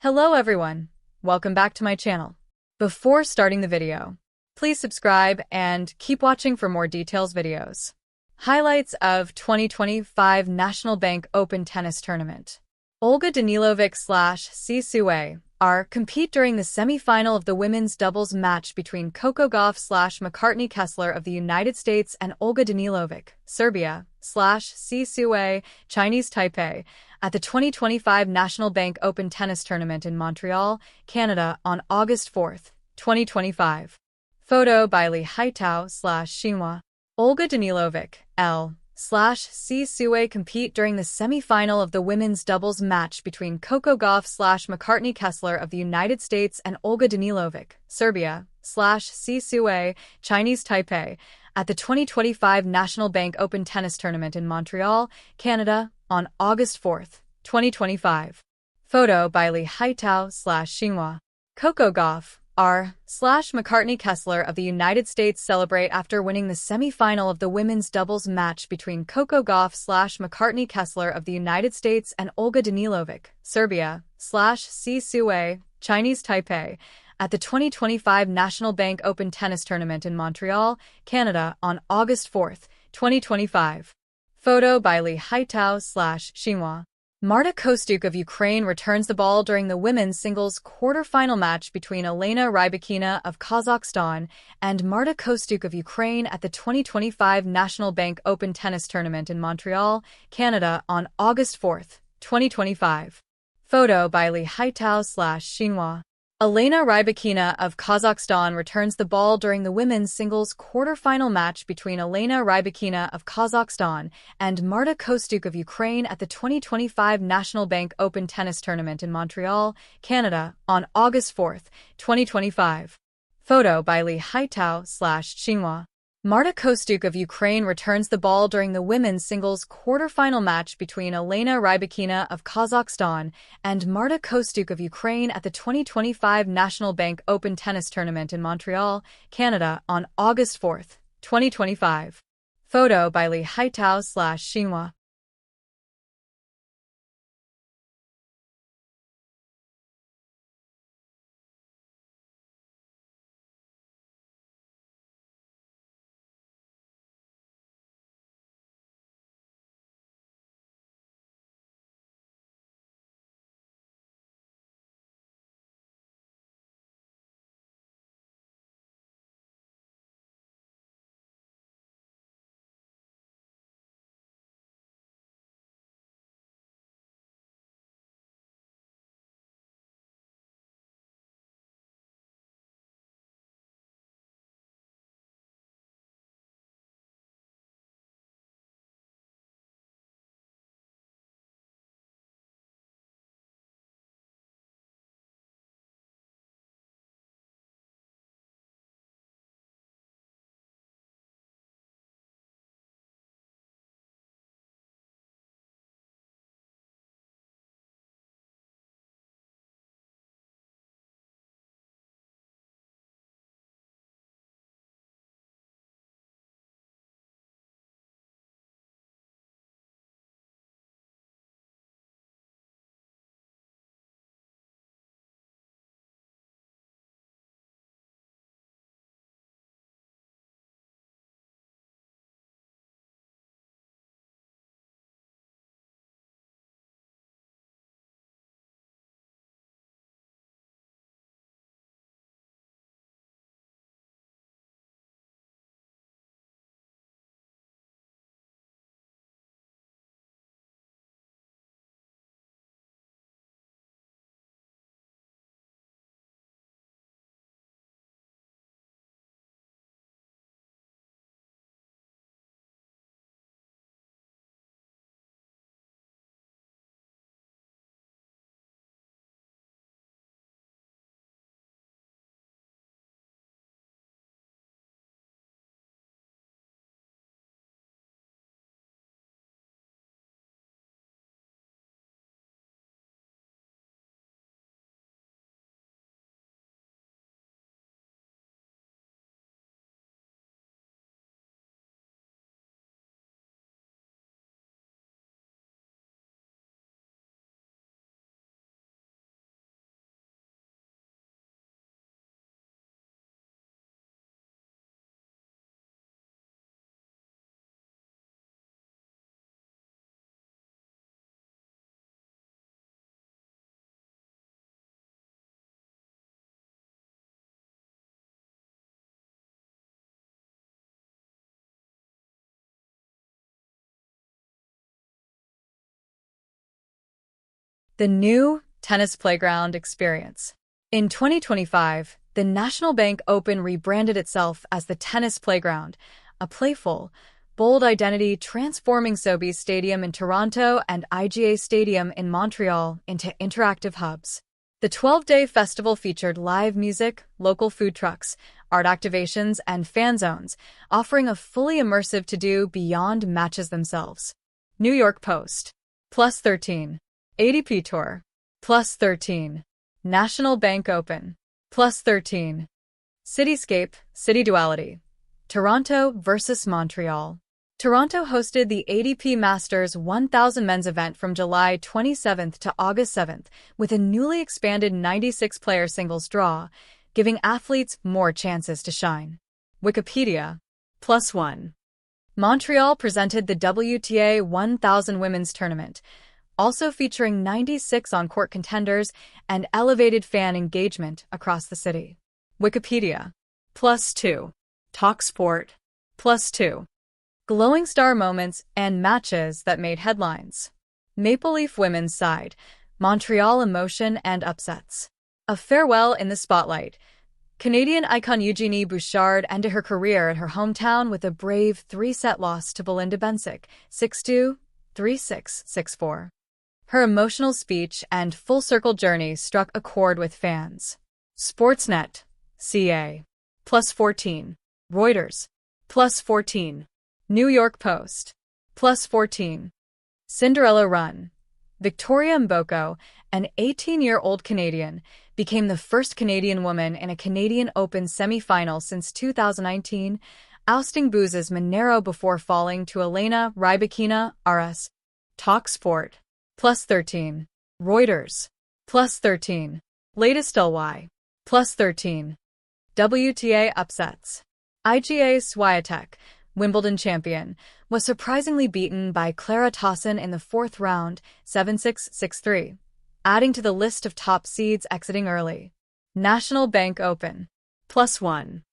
Hello everyone, welcome back to my channel. Before starting the video, please subscribe and keep watching for more details videos. Highlights of 2025 National Bank Open Tennis Tournament. Olga Danilovic/Si Sue are compete during the semi-final of the women's doubles match between Coco Gauff/McCartney Kessler of the United States and Olga Danilovic, Serbia/Si Sue, Chinese Taipei, at the 2025 National Bank Open Tennis Tournament in Montreal, Canada on August 4, 2025. Photo by Li Haitao/Xinhua. Olga Danilovic, L/Si Sue compete during the semi-final of the women's doubles match between Coco Gauff/McCartney Kessler of the United States and Olga Danilovic, Serbia/Si Sue, Chinese Taipei, at the 2025 National Bank Open Tennis Tournament in Montreal, Canada, on August 4, 2025. Photo by Li Haitao/Xinhua. Coco Gauff, R/McCartney Kessler of the United States celebrate after winning the semi-final of the women's doubles match between Coco Gauff/McCartney Kessler of the United States and Olga Danilovic, Serbia/Si Sue, Chinese Taipei, at the 2025 National Bank Open Tennis Tournament in Montreal, Canada on August 4, 2025. Photo by Li Haitao/Xinhua. Marta Kostyuk of Ukraine returns the ball during the women's singles quarter-final match between Elena Rybakina of Kazakhstan and Marta Kostyuk of Ukraine at the 2025 National Bank Open Tennis Tournament in Montreal, Canada on August 4, 2025. Photo by Li Haitao/Xinhua. Elena Rybakina of Kazakhstan returns the ball during the women's singles quarter-final match between Elena Rybakina of Kazakhstan and Marta Kostyuk of Ukraine at the 2025 National Bank Open Tennis Tournament in Montreal, Canada, on August 4, 2025. Photo by Li Haitao/Xinhua. Marta Kostyuk of Ukraine returns the ball during the women's singles quarter-final match between Elena Rybakina of Kazakhstan and Marta Kostyuk of Ukraine at the 2025 National Bank Open Tennis Tournament in Montreal, Canada, on August 4, 2025. Photo by Li Haitao/Xinhua. The new tennis playground experience. In 2025, the National Bank Open rebranded itself as the Tennis Playground, a playful, bold identity transforming Sobeys Stadium in Toronto and IGA Stadium in Montreal into interactive hubs. The 12-day festival featured live music, local food trucks, art activations, and fan zones, offering a fully immersive to-do beyond matches themselves. New York Post. +13. ADP Tour. +13. National Bank Open. +13. Cityscape, City Duality. Toronto versus Montreal. Toronto hosted the ADP Masters 1000 men's event from July 27th to August 7th with a newly expanded 96-player singles draw, giving athletes more chances to shine. Wikipedia. +1. Montreal presented the WTA 1000 Women's Tournament, also featuring 96 on-court contenders and elevated fan engagement across the city. Wikipedia. +2. TalkSport. +2. Glowing star moments and matches that made headlines. Maple Leaf women's side, Montreal emotion and upsets. A farewell in the spotlight. Canadian icon Eugenie Bouchard ended her career at her hometown with a brave 3-set loss to Belinda Bencic, 6-2, 3-6, 6-4. Her emotional speech and full-circle journey struck a chord with fans. Sportsnet. CA. +14. Reuters. +14. New York Post. +14. Cinderella Run. Victoria Mboko, an 18-year-old Canadian, became the first Canadian woman in a Canadian Open semi-final since 2019, ousting Booz's Monero before falling to Elena Rybakina, RS. TalkSport. +13. Reuters. +13. Latest LY. +13. WTA upsets. IGA Swiatek, Wimbledon champion, was surprisingly beaten by Clara Tauson in the fourth round, 7-6, 6-3, adding to the list of top seeds exiting early. National Bank Open. +1.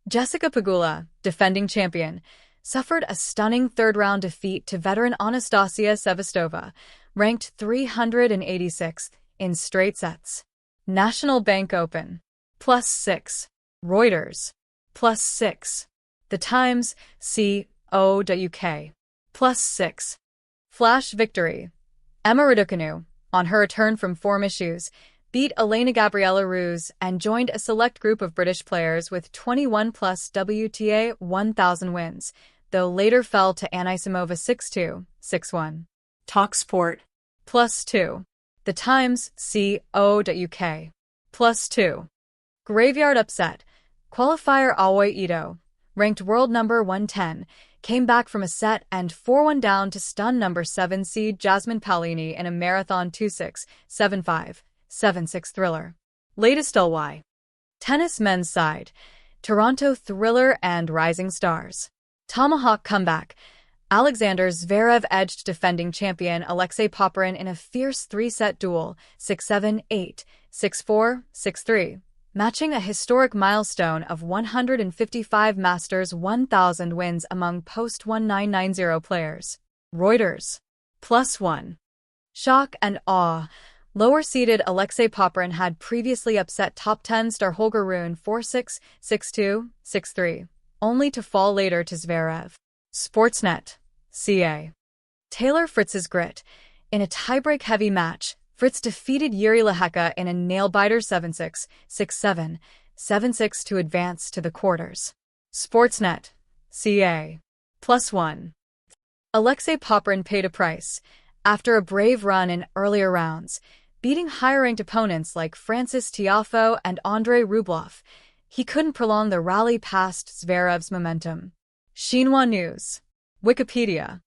Jessica Pegula, defending champion, suffered a stunning third-round defeat to veteran Anastasia Sevastova, ranked 386th, in straight sets. National Bank Open. +6. Reuters. +6. The Times, COWK. +6. Flash victory. Emma Raducanu, on her return from form issues, beat Elena Gabriela Ruse and joined a select group of British players with 21-plus WTA 1000 wins, though later fell to Anisimova 6-2, 6-1. TalkSport. +2. The Times, COWK. +2. Graveyard upset. Qualifier Aoi Ito, ranked world number 110, came back from a set and 4-1 down to stun number 7 seed Jasmine Paolini in a marathon 2-6, 7-5, 7-6 thriller. Latest LY. Tennis men's side. Toronto thriller and rising stars. Tomahawk comeback. Alexander Zverev edged defending champion Alexei Popyrin in a fierce 3-set duel, 6-7, 8, 6-4, 6-3. Matching a historic milestone of 155 Masters 1000 wins among post-1990 players. Reuters. +1. Shock and awe. Lower-seeded Alexei Popyrin had previously upset top 10 star Holger Rune 4-6, 6-2, 6-3, only to fall later to Zverev. Sportsnet. CA. Taylor Fritz's grit. In a tiebreak-heavy match, Fritz defeated Yuri Lehecka in a nail-biter 7-6, 6-7, 7-6 to advance to the quarters. Sportsnet. CA. +1. Alexei Popyrin paid a price. After a brave run in earlier rounds, beating higher-ranked opponents like Francis Tiafoe and Andrei Rublev, he couldn't prolong the rally past Zverev's momentum. Xinhua News. Wikipedia.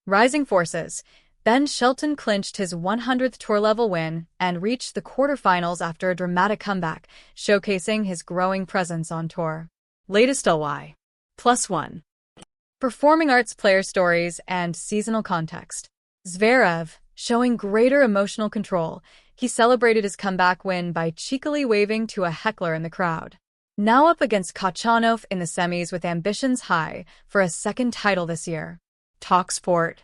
Rising forces. Ben Shelton clinched his 100th tour-level win and reached the quarterfinals after a dramatic comeback, showcasing his growing presence on tour. Latest LY. +1. Performing arts player stories and seasonal context. Zverev, showing greater emotional control, he celebrated his comeback win by cheekily waving to a heckler in the crowd. Now up against Khachanov in the semis with ambitions high for a second title this year. TalkSport.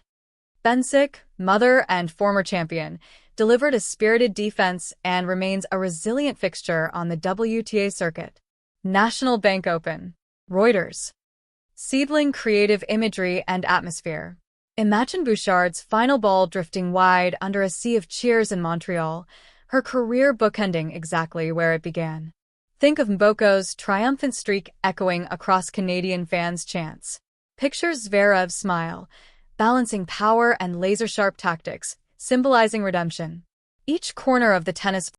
Bencic, mother and former champion, delivered a spirited defense and remains a resilient fixture on the WTA circuit. National Bank Open. Reuters. Seedling creative imagery and atmosphere. Imagine Bouchard's final ball drifting wide under a sea of cheers in Montreal, her career bookending exactly where it began. Think of Mboko's triumphant streak echoing across Canadian fans' chants. Picture Zverev's smile, balancing power and laser-sharp tactics, symbolizing redemption. Each corner of the tennis